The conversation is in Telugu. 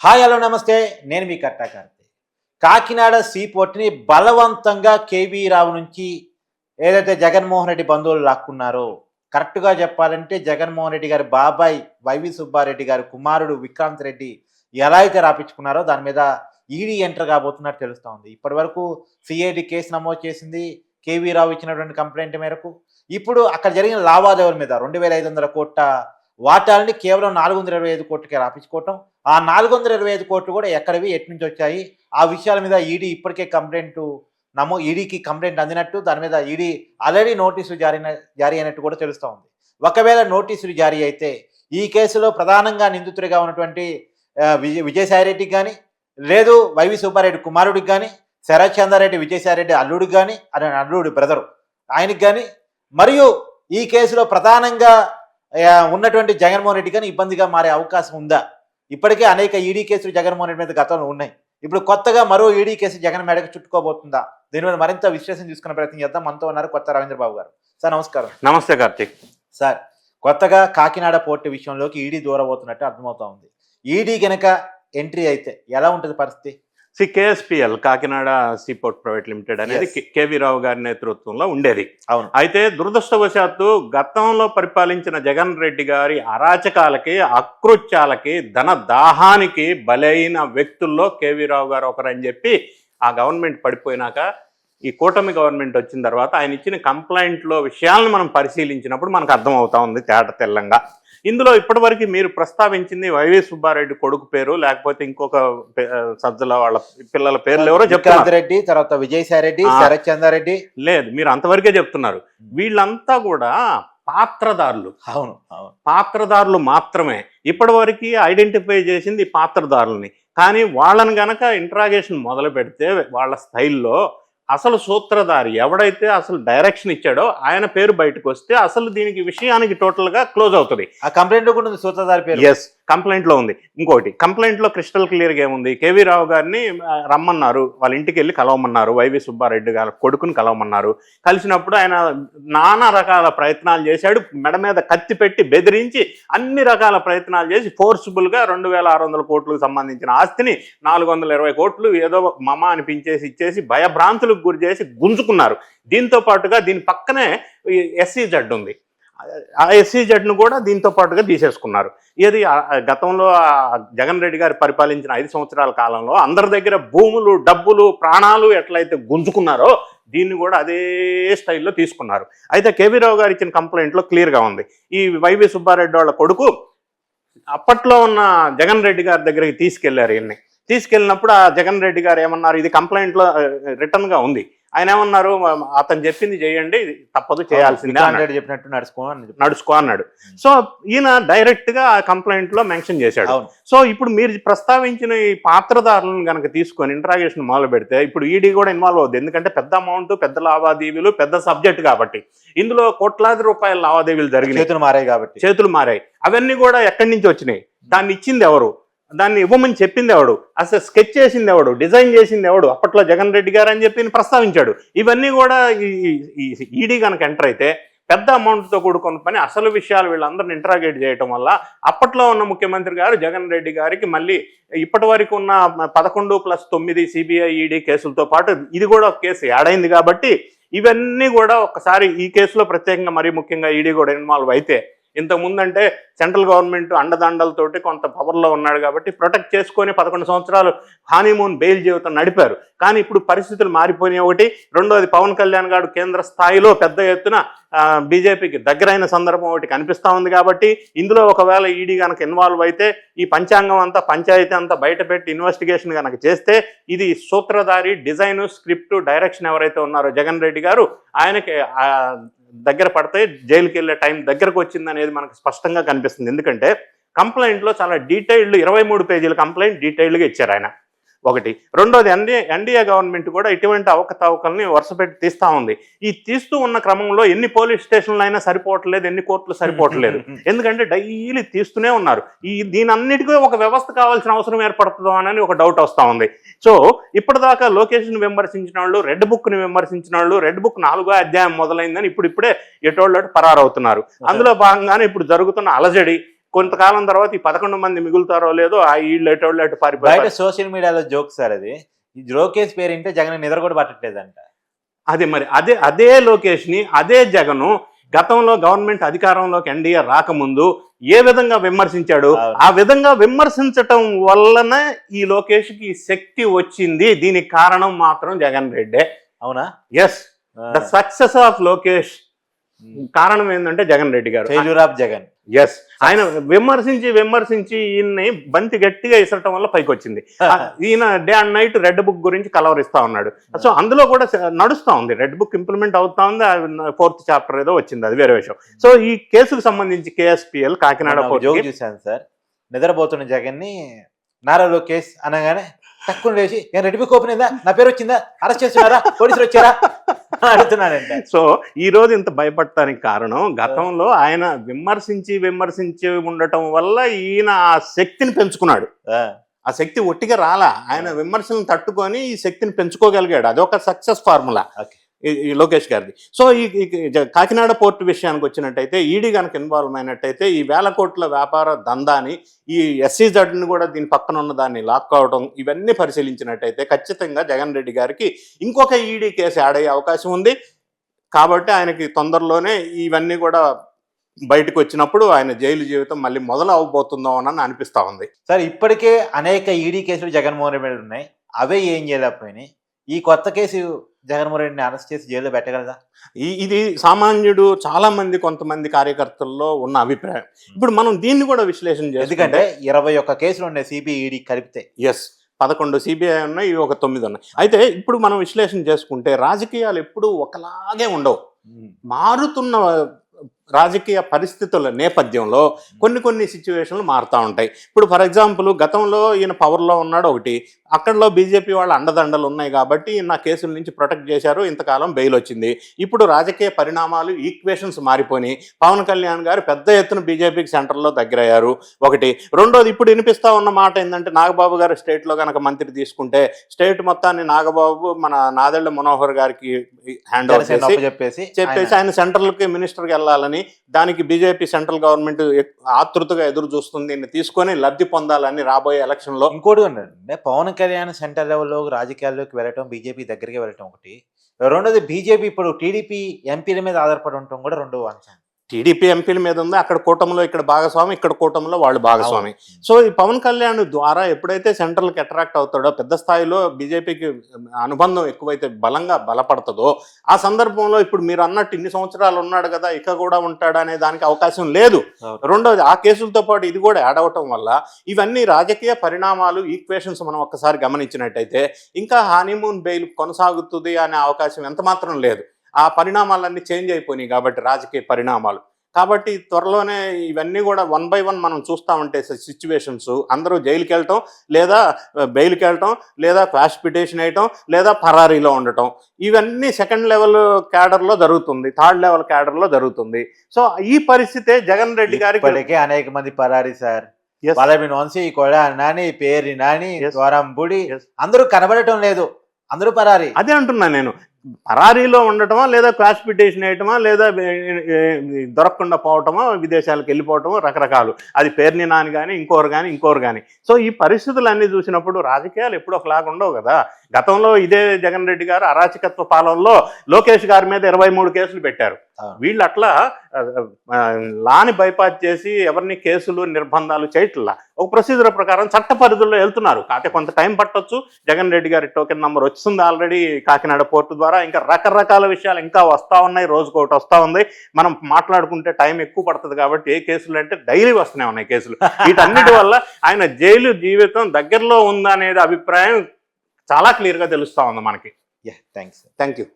హాయ్ హలో నమస్తే. నేను మీ కట్టా కార్తీ. కాకినాడ సీపోర్ట్‌ని బలవంతంగా కేవీ రావు నుంచి ఏదైతే జగన్మోహన్ రెడ్డి బంధువులు లాక్కున్నారో, కరెక్ట్‌గా చెప్పాలంటే జగన్మోహన్ రెడ్డి గారి బాబాయ్ వైవి సుబ్బారెడ్డి గారి కుమారుడు విక్రాంత్ రెడ్డి ఎలా అయితే రాపిచ్చుకున్నారో దాని మీద ఈడీ ఎంటర్ కాబోతున్నట్టు తెలుస్తా ఉంది. ఇప్పటివరకు సిఐడి కేసు నమోదు చేసింది. కేవీ రావు ఇచ్చినటువంటి కంప్లెయింట్ మేరకు. ఇప్పుడు అక్కడ జరిగిన లావాదేవీల మీద 2,500 కోట్ల వాటాలని కేవలం 425 కోట్లకే రాపించుకోవటం. ఆ 425 కోట్లు కూడా ఎక్కడివి, ఎట్నుంచి వచ్చాయి, ఆ విషయాల మీద ఈడీ ఇప్పటికే ఈడీకి కంప్లెయింట్ అందినట్టు, దాని మీద ఈడీ ఆల్రెడీ నోటీసులు జారీ అయినట్టు కూడా తెలుస్తూ ఉంది. ఒకవేళ నోటీసులు జారీ అయితే ఈ కేసులో ప్రధానంగా నిందితుడిగా ఉన్నటువంటి విజయసాయిరెడ్డికి కానీ, లేదు వైవి సుబ్బారెడ్డి కుమారుడికి కానీ, శరత్ చంద్రారెడ్డి విజయసాయిరెడ్డి అల్లుడికి కానీ, అల్లుడి బ్రదరు ఆయనకి కానీ, మరియు ఈ కేసులో ప్రధానంగా ఉన్నటువంటి జగన్మోహన్ రెడ్డి కానీ ఇబ్బందిగా మారే అవకాశం ఉందా? ఇప్పటికే అనేక ఈడీ కేసులు జగన్మోహన్ రెడ్డి మీద గతంలో ఉన్నాయి. ఇప్పుడు కొత్తగా మరో ఈడీ కేసు జగన్ మేడకు చుట్టుకోబోతుందా? దీని మీద మరింత విశ్లేషణ తీసుకునే ప్రయత్నం చేద్దాం. మనతో ఉన్నారు కొత్త రవీంద్రబాబు గారు. సార్ నమస్కారం. నమస్తే కార్తీక్. సార్, కొత్తగా కాకినాడ పోర్టు విషయంలోకి ఈడీ దూరబోతున్నట్టు అర్థమవుతా ఉంది. ఈడీ గనక ఎంట్రీ అయితే ఎలా ఉంటుంది పరిస్థితి? KSPL Kakinada seaport private limited అనేది కేవీ రావు గారి నేతృత్వంలో ఉండేది. అవును. అయితే దురదృష్టవశాత్తు గతంలో పరిపాలించిన జగన్ రెడ్డి గారి అరాచకాలకి, అకృత్యాలకి, ధన దాహానికి బలైన వ్యక్తుల్లో కేవీ రావు గారు ఒకరని చెప్పి ఆ గవర్నమెంట్ పడిపోయినాక ఈ కూటమి గవర్నమెంట్ వచ్చిన తర్వాత ఆయన ఇచ్చిన కంప్లైంట్లో విషయాలను మనం పరిశీలించినప్పుడు మనకు అర్థమవుతా ఉంది తేట తెల్లంగా. ఇందులో ఇప్పటివరకు మీరు ప్రస్తావించింది వైవి సుబ్బారెడ్డి కొడుకు పేరు, లేకపోతే ఇంకొక సజ్జల వాళ్ళ పిల్లల పేర్లు ఎవరో చెప్తున్నారు. రెడ్డి, తర్వాత విజయసాయిరెడ్డి, శరత్ చంద్రారెడ్డి. లేదు, మీరు అంతవరకే చెప్తున్నారు. వీళ్ళంతా కూడా పాత్రదారులు. అవును, పాత్రదారులు మాత్రమే. ఇప్పటివరకు ఐడెంటిఫై చేసింది పాత్రదారులని. కానీ వాళ్ళని గనక ఇంట్రాగేషన్ మొదలు పెడితే వాళ్ళ స్థైల్లో అసలు సూత్రధారి ఎవడైతే అసలు డైరెక్షన్ ఇచ్చాడో ఆయన పేరు బయటకు వస్తే అసలు దీనికి విషయానికి టోటల్గా క్లోజ్ అవుతుంది. ఆ కంప్లైంట్ లో కూడా ఉంది సూత్రధారి పేరు. ఎస్, కంప్లైంట్ లో ఉంది. ఇంకోటి కంప్లైంట్ లో క్రిస్టల్ క్లియర్ గా ఏముంది, కేవీ రావు గారిని రమ్మన్నారు, వాళ్ళ ఇంటికి వెళ్ళి కలవమన్నారు, వైవి సుబ్బారెడ్డి గారి కొడుకుని కలవమన్నారు. కలిసినప్పుడు ఆయన నానా రకాల ప్రయత్నాలు చేశాడు. మెడ మీద కత్తి పెట్టి బెదిరించి అన్ని రకాల ప్రయత్నాలు చేసి ఫోర్స్ఫుల్ గా 2,600 కోట్లకు సంబంధించిన ఆస్తిని 420 కోట్లు ఏదో మమ అనిపించేసి ఇచ్చేసి భయభ్రాంతులకు గురి చేసి గుంజుకున్నారు. దీంతో పాటుగా దీని పక్కనే SEZ ఉంది. ఆ SEZను కూడా దీంతో పాటుగా తీసేసుకున్నారు. ఇది గతంలో జగన్ రెడ్డి గారు పరిపాలించిన 5 సంవత్సరాల కాలంలో అందరి దగ్గర భూములు, డబ్బులు, ప్రాణాలు ఎట్లయితే గుంజుకున్నారో దీన్ని కూడా అదే స్టైల్లో తీసుకున్నారు. అయితే కేవీ రావు గారు ఇచ్చిన కంప్లైంట్లో క్లియర్గా ఉంది. ఈ వైవి సుబ్బారెడ్డి వాళ్ళ కొడుకు అప్పట్లో ఉన్న జగన్ రెడ్డి గారి దగ్గరికి తీసుకెళ్లారు. ఈయన్ని తీసుకెళ్ళినప్పుడు ఆ జగన్ రెడ్డి గారు ఏమన్నారు, ఇది కంప్లైంట్లో రిటర్న్గా ఉంది. ఆయన ఏమన్నారు, అతను చెప్పింది చేయండి, తప్పదు, చేయాల్సిందే చెప్పినట్టు నడుచుకో అన్నాడు. సో ఈయన డైరెక్ట్ గా ఆ కంప్లైంట్ లో మెన్షన్ చేశాడు. సో ఇప్పుడు మీరు ప్రస్తావించిన ఈ పాత్రదారులను కనుక తీసుకొని ఇంట్రాగేషన్ మొదలు పెడితే ఇప్పుడు ఈడీ కూడా ఇన్వాల్వ్ అవుతుంది. ఎందుకంటే పెద్ద అమౌంట్, పెద్ద లావాదేవీలు, పెద్ద సబ్జెక్ట్ కాబట్టి ఇందులో కోట్లాది రూపాయల లావాదేవీలు జరిగినాయి, చేతులు మారాయి. అవన్నీ కూడా ఎక్కడి నుంచి వచ్చినాయి, దాన్ని ఇచ్చింది ఎవరు, దాన్ని ఇవ్వమని చెప్పింది ఎవడు, అసలు స్కెచ్ చేసింది ఎవడు, డిజైన్ చేసింది ఎవడు, అప్పట్లో జగన్ రెడ్డి గారు అని చెప్పి ప్రస్తావించాడు. ఇవన్నీ కూడా ఈ ఈడీ కనుక ఎంటర్ అయితే పెద్ద అమౌంట్తో కూడుకున్న పని, అసలు విషయాలు వీళ్ళందరిని ఇంట్రాగేట్ చేయటం వల్ల అప్పట్లో ఉన్న ముఖ్యమంత్రి గారు జగన్ రెడ్డి గారికి మళ్ళీ ఇప్పటి వరకు ఉన్న 11+9 CBI ఈడీ కేసులతో పాటు ఇది కూడా ఒక కేసు యాడ్ అయింది. కాబట్టి ఇవన్నీ కూడా ఒక్కసారి ఈ కేసులో ప్రత్యేకంగా మరీ ముఖ్యంగా ఈడీ కూడా ఇన్వాల్వ్ అయితే, ఇంతకుముందంటే సెంట్రల్ గవర్నమెంట్ అండదండలతోటి కొంత పవర్లో ఉన్నాడు కాబట్టి ప్రొటెక్ట్ చేసుకొని 11 సంవత్సరాలు హానీమూన్ బెయిల్ జీవితం నడిపారు. కానీ ఇప్పుడు పరిస్థితులు మారిపోయినాయి. ఒకటి, రెండోది పవన్ కళ్యాణ్ గారు కేంద్ర స్థాయిలో పెద్ద ఎత్తున బీజేపీకి దగ్గరైన సందర్భం ఒకటి కనిపిస్తూ ఉంది. కాబట్టి ఇందులో ఒకవేళ ఈడీ కనుక ఇన్వాల్వ్ అయితే ఈ పంచాంగం అంతా, పంచాయతీ అంతా బయట పెట్టి ఇన్వెస్టిగేషన్ కనుక చేస్తే ఇది సూత్రధారి, డిజైను, స్క్రిప్ట్, డైరెక్షన్ ఎవరైతే ఉన్నారో జగన్ రెడ్డి గారు, ఆయనకి దగ్గర పడితే జైలుకి వెళ్ళే టైం దగ్గరకు వచ్చిందనేది మనకు స్పష్టంగా కనిపిస్తుంది. ఎందుకంటే కంప్లైంట్లో చాలా డీటెయిల్డ్ 23 పేజీల కంప్లైంట్ డీటెయిల్డ్గా ఇచ్చారు ఆయన. ఒకటి, రెండోది ఎన్డీఏ గవర్నమెంట్ కూడా ఇటువంటి అవకతవకల్ని వరుసపెట్టి తీస్తూ ఉంది. ఈ తీస్తూ ఉన్న క్రమంలో ఎన్ని పోలీస్ స్టేషన్లు అయినా సరిపోవట్లేదు, ఎన్ని కోర్టులు సరిపోవట్లేదు. ఎందుకంటే డైలీ తీస్తూనే ఉన్నారు. దీని అన్నిటికీ ఒక వ్యవస్థ కావాల్సిన అవసరం ఏర్పడుతుందో అని ఒక డౌట్ వస్తూ ఉంది. సో ఇప్పటిదాకా లోకేష్ను విమర్శించిన వాళ్ళు, రెడ్ బుక్ని విమర్శించిన వాళ్ళు, రెడ్ బుక్ 4వ అధ్యాయం మొదలైందని ఇప్పుడిప్పుడే ఎటోళ్ళటు పరారవుతున్నారు. అందులో భాగంగానే ఇప్పుడు జరుగుతున్న అలజడి, కొంతకాలం తర్వాత ఈ 11 మంది మిగులుతారో లేదో ఆ వీళ్ళు ఎటోళ్ళు అటు బయట పారిపోయారు. సోషల్ మీడియాలో జోక్ సార్ అది. ఈ లోకేష్ పేరు వింటే జగన్ నిద్ర కూడా పట్టట్లేదంట. అదే మరి అదే లోకేష్ ని అదే జగను గతంలో గవర్నమెంట్ అధికారంలోకి ఎన్డీఏ రాకముందు ఏ విధంగా విమర్శించాడు, ఆ విధంగా విమర్శించటం వలన ఈ లోకేష్ కి శక్తి వచ్చింది. దీనికి కారణం మాత్రం జగన్ రెడ్డే. అవునా? Yes, the success of Lokesh కారణం ఏంటంటే జగన్ రెడ్డి గారు. Failure of Jagan. ఎస్, ఆయన విమర్శించి ఈయన్ని బంతి గట్టిగా ఇసరటం వల్ల పైకి వచ్చింది. ఈయన day and night red book గురించి కలవరిస్తా ఉన్నాడు. సో అందులో కూడా నడుస్తా ఉంది, రెడ్ బుక్ ఇంప్లిమెంట్ అవుతా ఉంది. 4th చాప్టర్ ఏదో వచ్చింది, అది వేరే విషయం. సో ఈ కేసుకు సంబంధించి KSPL కాకినాడ జోక్ చూశాను సార్. నిద్రపోతున్న జగన్ ని నారా లోకేష్ అనగానే తక్కువ లేచి నేను రెడ్ బుక్ ఓపెన్ అయిందా, నా పేరు వచ్చిందా, అరెస్ట్ చేస్తున్నారా, పోలీసులు వచ్చారా అడుగుతున్నాడంట. సో ఈ రోజు ఇంత భయపడటానికి కారణం గతంలో ఆయన విమర్శించి ఉండటం వల్ల ఈయన ఆ శక్తిని పెంచుకున్నాడు. ఆ శక్తి ఒట్టిగా రాలా, ఆయన విమర్శలను తట్టుకొని ఈ శక్తిని పెంచుకోగలిగాడు. అదొక సక్సెస్ ఫార్ములా ఈ లోకేష్ గారిది. సో ఈ కాకినాడ పోర్టు విషయానికి వచ్చినట్టయితే ఈడీ కనుక ఇన్వాల్వ్ అయినట్టయితే ఈ 1000 కోట్ల వ్యాపార దందాని, ఈ SEZని కూడా దీని పక్కన ఉన్న దాన్ని లాక్కోవడం, ఇవన్నీ పరిశీలించినట్టయితే ఖచ్చితంగా జగన్ రెడ్డి గారికి ఇంకొక ఈడీ కేసు యాడ్ అయ్యే అవకాశం ఉంది. కాబట్టి ఆయనకి తొందరలోనే ఇవన్నీ కూడా బయటకు వచ్చినప్పుడు ఆయన జైలు జీవితం మళ్ళీ మొదలు అవబోతుందో అని అనిపిస్తా ఉంది. సార్ ఇప్పటికే అనేక ఈడీ కేసులు జగన్మోహన్ రెడ్డి మీద ఉన్నాయి, అవే ఏం చేయలేకపోయినాయి. ఈ కొత్త కేసు జగన్మోహన్ రెడ్డిని అరెస్ట్ చేసి జైల్లో పెట్టగలదా? ఇది సామాన్యుడు చాలా మంది కొంతమంది కార్యకర్తల్లో ఉన్న అభిప్రాయం. ఇప్పుడు మనం దీన్ని కూడా విశ్లేషణ చేయాలి. ఎందుకంటే 21 కేసులు ఉన్నాయి సిబిఐ ఈడీ కలిపితే. ఎస్, 11 CBI ఉన్నాయి, ఇవి ఒక 9 ఉన్నాయి. అయితే ఇప్పుడు మనం విశ్లేషణ చేసుకుంటే రాజకీయాలు ఎప్పుడూ ఒకలాగే ఉండవు. మారుతున్న రాజకీయ పరిస్థితుల నేపథ్యంలో కొన్ని సిచ్యువేషన్లు మారుతూ ఉంటాయి. ఇప్పుడు ఫర్ ఎగ్జాంపుల్ గతంలో ఈయన పవర్లో ఉన్నాడు ఒకటి, అక్కడలో బీజేపీ వాళ్ళ అండదండలు ఉన్నాయి కాబట్టి నా కేసుల నుంచి ప్రొటెక్ట్ చేశారు, ఇంతకాలం బెయిల్ వచ్చింది. ఇప్పుడు రాజకీయ పరిణామాలు, ఈక్వేషన్స్ మారిపోయి పవన్ కళ్యాణ్ గారు పెద్ద ఎత్తున బీజేపీకి సెంటర్లో దగ్గరయ్యారు ఒకటి. రెండోది, ఇప్పుడు వినిపిస్తా ఉన్న మాట ఏంటంటే నాగబాబు గారు స్టేట్లో కనుక మంత్రి తీసుకుంటే స్టేట్ మొత్తాన్ని నాగబాబు మన నాదెళ్ల మనోహర్ గారికి హ్యాండ్ ఓవర్ చెప్పేసి ఆయన సెంట్రల్కి మినిస్టర్కి వెళ్ళాలని, దానికి బీజేపీ సెంట్రల్ గవర్నమెంట్ ఆతృతగా ఎదురు చూస్తుంది, దీన్ని తీసుకొని లబ్ధి పొందాలని రాబోయే ఎలక్షన్లో. ఇంకోటి అంటే పవన్ కళ్యాణ్ సెంటర్ లెవెల్లో రాజకీయాల్లోకి వెళ్ళటం, బీజేపీ దగ్గరికి వెళ్ళటం ఒకటి. రెండోది, బీజేపీ ఇప్పుడు టీడీపీ ఎంపీల మీద ఆధారపడి ఉండటం కూడా రెండో అంశం. టీడీపీ ఎంపీల మీద ఉంది, అక్కడ కూటమిలో ఇక్కడ భాగస్వామి, ఇక్కడ కూటమిలో వాళ్ళు భాగస్వామి. సో ఈ పవన్ కళ్యాణ్ ద్వారా ఎప్పుడైతే సెంట్రల్కి అట్రాక్ట్ అవుతాడో, పెద్ద స్థాయిలో బీజేపీకి అనుబంధం ఎక్కువైతే బలంగా బలపడుతుందో, ఆ సందర్భంలో ఇప్పుడు మీరు అన్నట్టు ఇన్ని సంవత్సరాలు ఉన్నాడు కదా ఇక కూడా ఉంటాడు అనే దానికి అవకాశం లేదు. రెండోది, ఆ కేసులతో పాటు ఇది కూడా యాడ్ అవటం వల్ల ఇవన్నీ రాజకీయ పరిణామాలు, ఈక్వేషన్స్ మనం ఒక్కసారి గమనించినట్టయితే ఇంకా హనీమూన్ బెయిల్ కొనసాగుతుంది అనే అవకాశం ఎంత మాత్రం లేదు. ఆ పరిణామాలన్నీ చేంజ్ అయిపోయినాయి కాబట్టి రాజకీయ పరిణామాలు. కాబట్టి త్వరలోనే ఇవన్నీ కూడా 1 by 1 మనం చూస్తూ ఉంటే సిచ్యువేషన్స్, అందరూ జైలుకి వెళ్ళటం, లేదా బెయిల్కి వెళ్ళటం, లేదా క్వాష్ పిటిషన్ వేయటం, లేదా పరారీలో ఉండటం, ఇవన్నీ సెకండ్ లెవెల్ క్యాడర్లో జరుగుతుంది, థర్డ్ లెవెల్ క్యాడర్లో జరుగుతుంది. సో ఈ పరిస్థితే జగన్ రెడ్డి గారికి అనేక మంది పరారీ సార్. బలబిన్ వంశీ, కొడా నాని, పేరి నాని, ద్వారంబుడి అందరూ కనబడటం లేదు, అందరూ పరారీ. అదే అంటున్నా నేను, పరారీలో ఉండటమా, లేదా క్వాష్ పిటిషన్ వేయటమా, లేదా దొరకకుండా పోవటమా, విదేశాలకు వెళ్ళిపోవటమో రకరకాలు. అది పేరుని నాని కానీ ఇంకోరు కానీ. సో ఈ పరిస్థితులన్నీ చూసినప్పుడు రాజకీయాలు ఎప్పుడు ఒకలాగా ఉండవు కదా. గతంలో ఇదే జగన్ రెడ్డి గారు అరాచకత్వ పాలనలో లోకేష్ గారి మీద 23 కేసులు పెట్టారు. వీళ్ళు అట్లా లాని బైపాస్ చేసి ఎవరిని కేసులు నిర్బంధాలు చేయట్లా, ఒక ప్రొసీజర్ ప్రకారం చట్ట పరిధుల్లో వెళ్తున్నారు. కాకపోతే కొంత టైం పట్టొచ్చు. జగన్ రెడ్డి గారి టోకెన్ నంబర్ వచ్చింది ఆల్రెడీ కాకినాడ పోర్టు ద్వారా. ఇంకా రకరకాల విషయాలు ఇంకా వస్తూ ఉన్నాయి, రోజుకోటి వస్తూ ఉంది. మనం మాట్లాడుకుంటే టైం ఎక్కువ పడుతుంది కాబట్టి ఏ కేసులు అంటే డైలీ వస్తూనే ఉన్నాయి కేసులు. వీటన్నిటి వల్ల ఆయన జైలు జీవితం దగ్గరలో ఉందనేది అభిప్రాయం చాలా క్లియర్గా తెలుస్తూ ఉంది మనకి. థ్యాంక్స్. Thank you.